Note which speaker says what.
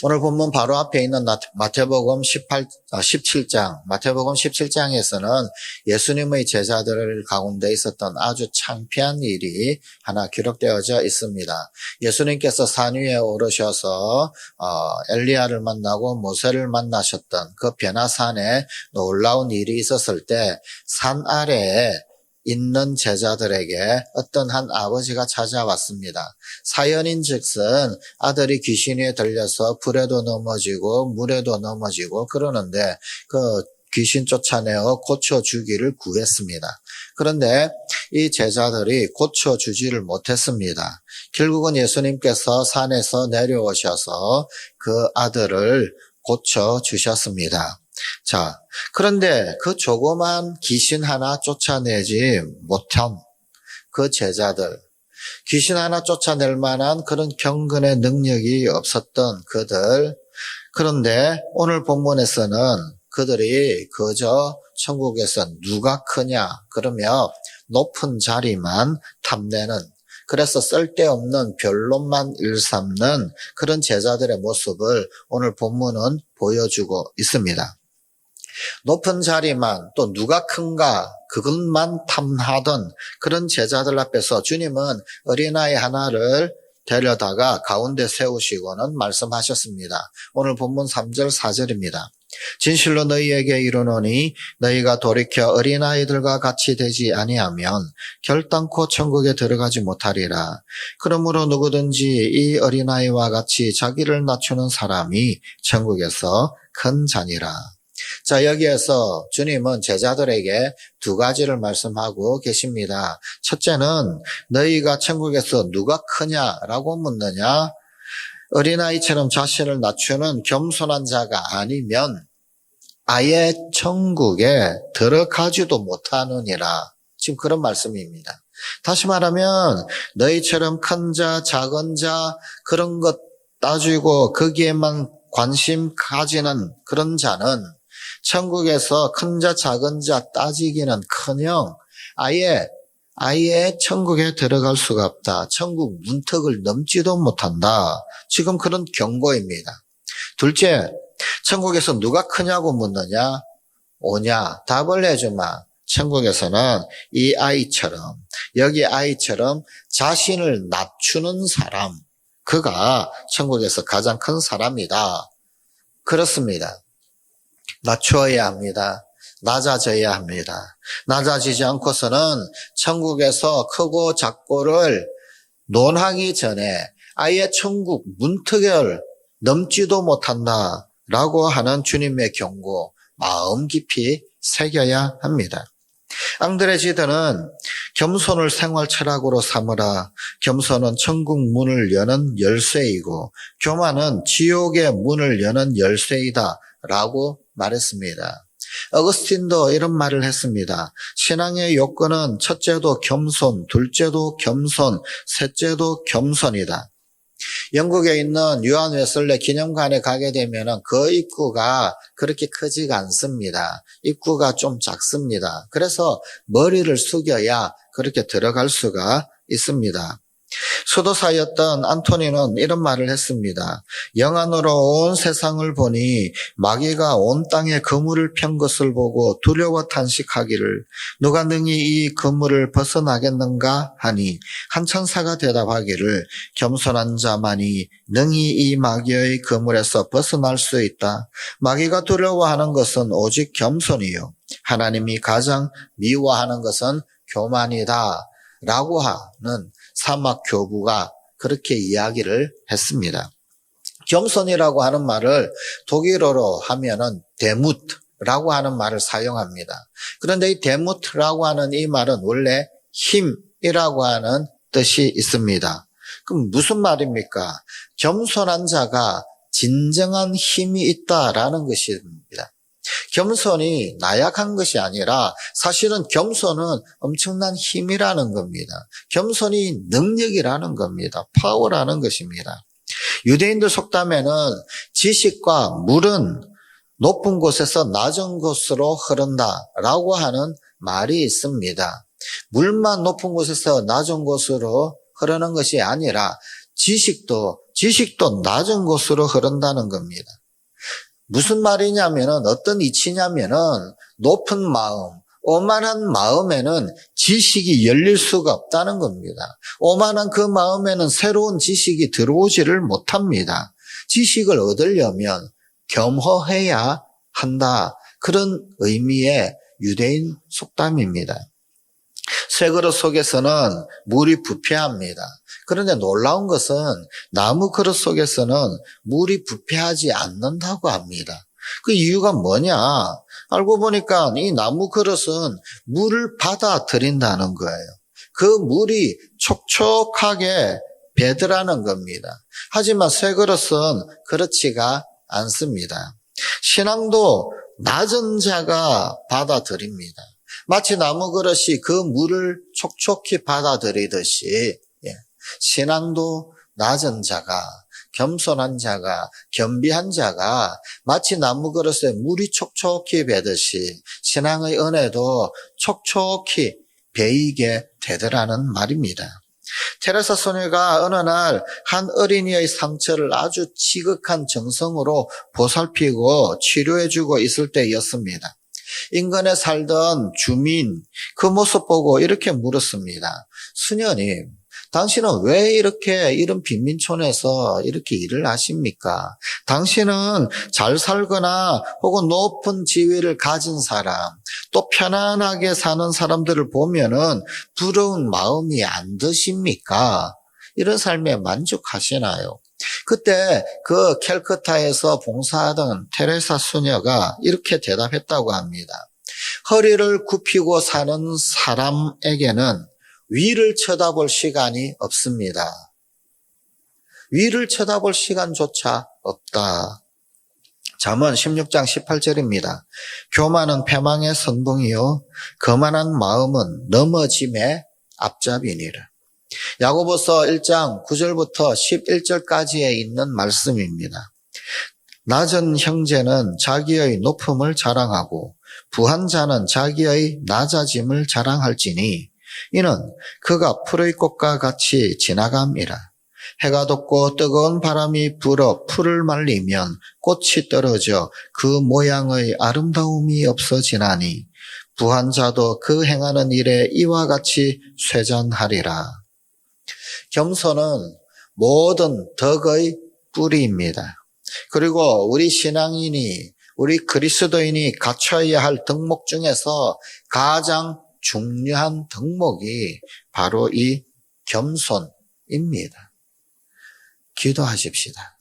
Speaker 1: 오늘 본문 바로 앞에 있는 마태복음 17장, 마태복음 17장에서는 예수님의 제자들 가운데 있었던 아주 창피한 일이 하나 기록되어져 있습니다. 예수님께서 산 위에 오르셔서 엘리야를 만나고 모세를 만나셨던 그 변화산에 놀라운 일이 있었을 때 산 아래에 있는 제자들에게 어떤 한 아버지가 찾아왔습니다. 사연인즉슨 아들이 귀신에 들려서 불에도 넘어지고 물에도 넘어지고 그러는데 그 귀신 쫓아내어 고쳐주기를 구했습니다. 그런데 이 제자들이 고쳐주지를 못했습니다. 결국은 예수님께서 산에서 내려오셔서 그 아들을 고쳐주셨습니다. 자, 그런데 그 조그만 귀신 하나 쫓아내지 못한 그 제자들, 귀신 하나 쫓아낼 만한 그런 경건의 능력이 없었던 그들, 그런데 오늘 본문에서는 그들이 그저 천국에서 누가 크냐 그러며 높은 자리만 탐내는, 그래서 쓸데없는 변론만 일삼는 그런 제자들의 모습을 오늘 본문은 보여주고 있습니다. 높은 자리만, 또 누가 큰가 그것만 탐하던 그런 제자들 앞에서 주님은 어린아이 하나를 데려다가 가운데 세우시고는 말씀하셨습니다. 오늘 본문 3절 4절입니다. 진실로 너희에게 이르노니 너희가 돌이켜 어린아이들과 같이 되지 아니하면 결단코 천국에 들어가지 못하리라. 그러므로 누구든지 이 어린아이와 같이 자기를 낮추는 사람이 천국에서 큰 자니라. 자, 여기에서 주님은 제자들에게 두 가지를 말씀하고 계십니다. 첫째는 너희가 천국에서 누가 크냐라고 묻느냐, 어린아이처럼 자신을 낮추는 겸손한 자가 아니면 아예 천국에 들어가지도 못하느니라. 지금 그런 말씀입니다. 다시 말하면 너희처럼 큰 자, 작은 자 그런 것 따지고 거기에만 관심 가지는 그런 자는 천국에서 큰 자 작은 자 따지기는커녕 아예 천국에 들어갈 수가 없다. 천국 문턱을 넘지도 못한다. 지금 그런 경고입니다. 둘째, 천국에서 누가 크냐고 묻느냐, 오냐, 답을 해주마. 천국에서는 이 아이처럼, 여기 아이처럼 자신을 낮추는 사람, 그가 천국에서 가장 큰 사람이다. 그렇습니다. 낮추어야 합니다. 낮아져야 합니다. 낮아지지 않고서는 천국에서 크고 작고를 논하기 전에 아예 천국 문턱을 넘지도 못한다라고 하는 주님의 경고, 마음 깊이 새겨야 합니다. 앙드레지드는 겸손을 생활 철학으로 삼으라. 겸손은 천국 문을 여는 열쇠이고 교만은 지옥의 문을 여는 열쇠이다 라고 말했습니다. 어거스틴도 이런 말을 했습니다. 신앙의 요건은 첫째도 겸손, 둘째도 겸손, 셋째도 겸손이다. 영국에 있는 유한 웨슬레 기념관에 가게 되면 그 입구가 그렇게 크지가 않습니다. 입구가 좀 작습니다. 그래서 머리를 숙여야 그렇게 들어갈 수가 있습니다. 수도사였던 안토니는 이런 말을 했습니다. 영안으로 온 세상을 보니 마귀가 온 땅에 그물을 편 것을 보고 두려워 탄식하기를 누가 능히 이 그물을 벗어나겠는가 하니 한 천사가 대답하기를 겸손한 자만이 능히 이 마귀의 그물에서 벗어날 수 있다. 마귀가 두려워하는 것은 오직 겸손이요 하나님이 가장 미워하는 것은 교만이다 라고 하는 사막 교부가 그렇게 이야기를 했습니다. 겸손이라고 하는 말을 독일어로 하면은 데무트라고 하는 말을 사용합니다. 그런데 이 데무트라고 하는 이 말은 원래 힘이라고 하는 뜻이 있습니다. 그럼 무슨 말입니까? 겸손한 자가 진정한 힘이 있다라는 것입니다. 겸손이 나약한 것이 아니라 사실은 겸손은 엄청난 힘이라는 겁니다. 겸손이 능력이라는 겁니다. 파워라는 것입니다. 유대인들 속담에는 지식과 물은 높은 곳에서 낮은 곳으로 흐른다라고 하는 말이 있습니다. 물만 높은 곳에서 낮은 곳으로 흐르는 것이 아니라 지식도 낮은 곳으로 흐른다는 겁니다. 무슨 말이냐면은, 어떤 이치냐면은, 높은 마음, 오만한 마음에는 지식이 열릴 수가 없다는 겁니다. 오만한 그 마음에는 새로운 지식이 들어오지를 못합니다. 지식을 얻으려면 겸허해야 한다. 그런 의미의 유대인 속담입니다. 새 그릇 속에서는 물이 부패합니다. 그런데 놀라운 것은 나무 그릇 속에서는 물이 부패하지 않는다고 합니다. 그 이유가 뭐냐? 알고 보니까 이 나무 그릇은 물을 받아들인다는 거예요. 그 물이 촉촉하게 배더라는 겁니다. 하지만 새 그릇은 그렇지가 않습니다. 신앙도 낮은 자가 받아들입니다. 마치 나무 그릇이 그 물을 촉촉히 받아들이듯이 신앙도 낮은 자가, 겸손한 자가, 겸비한 자가 마치 나무 그릇에 물이 촉촉히 배듯이 신앙의 은혜도 촉촉히 배이게 되더라는 말입니다. 테레사 소녀가 어느 날 한 어린이의 상처를 아주 지극한 정성으로 보살피고 치료해주고 있을 때였습니다. 인근에 살던 주민 그 모습 보고 이렇게 물었습니다. 수녀님, 당신은 왜 이런 빈민촌에서 이렇게 일을 하십니까? 당신은 잘 살거나 혹은 높은 지위를 가진 사람, 또 편안하게 사는 사람들을 보면은 부러운 마음이 안 드십니까? 이런 삶에 만족하시나요? 그때 그 캘커타에서 봉사하던 테레사 수녀가 이렇게 대답했다고 합니다. 허리를 굽히고 사는 사람에게는 위를 쳐다볼 시간이 없습니다. 위를 쳐다볼 시간조차 없다. 잠언 16장 18절입니다. 교만은 패망의 선봉이요 거만한 마음은 넘어짐의 앞잡이니라. 야고보서 1장 9절부터 11절까지에 있는 말씀입니다. 낮은 형제는 자기의 높음을 자랑하고 부한 자는 자기의 낮아짐을 자랑할지니 이는 그가 풀의 꽃과 같이 지나감이라. 해가 돋고 뜨거운 바람이 불어 풀을 말리면 꽃이 떨어져 그 모양의 아름다움이 없어지나니 부한 자도 그 행하는 일에 이와 같이 쇠잔하리라. 겸손은 모든 덕의 뿌리입니다. 그리고 우리 신앙인이, 우리 그리스도인이 갖춰야 할 덕목 중에서 가장 중요한 덕목이 바로 이 겸손입니다. 기도하십시다.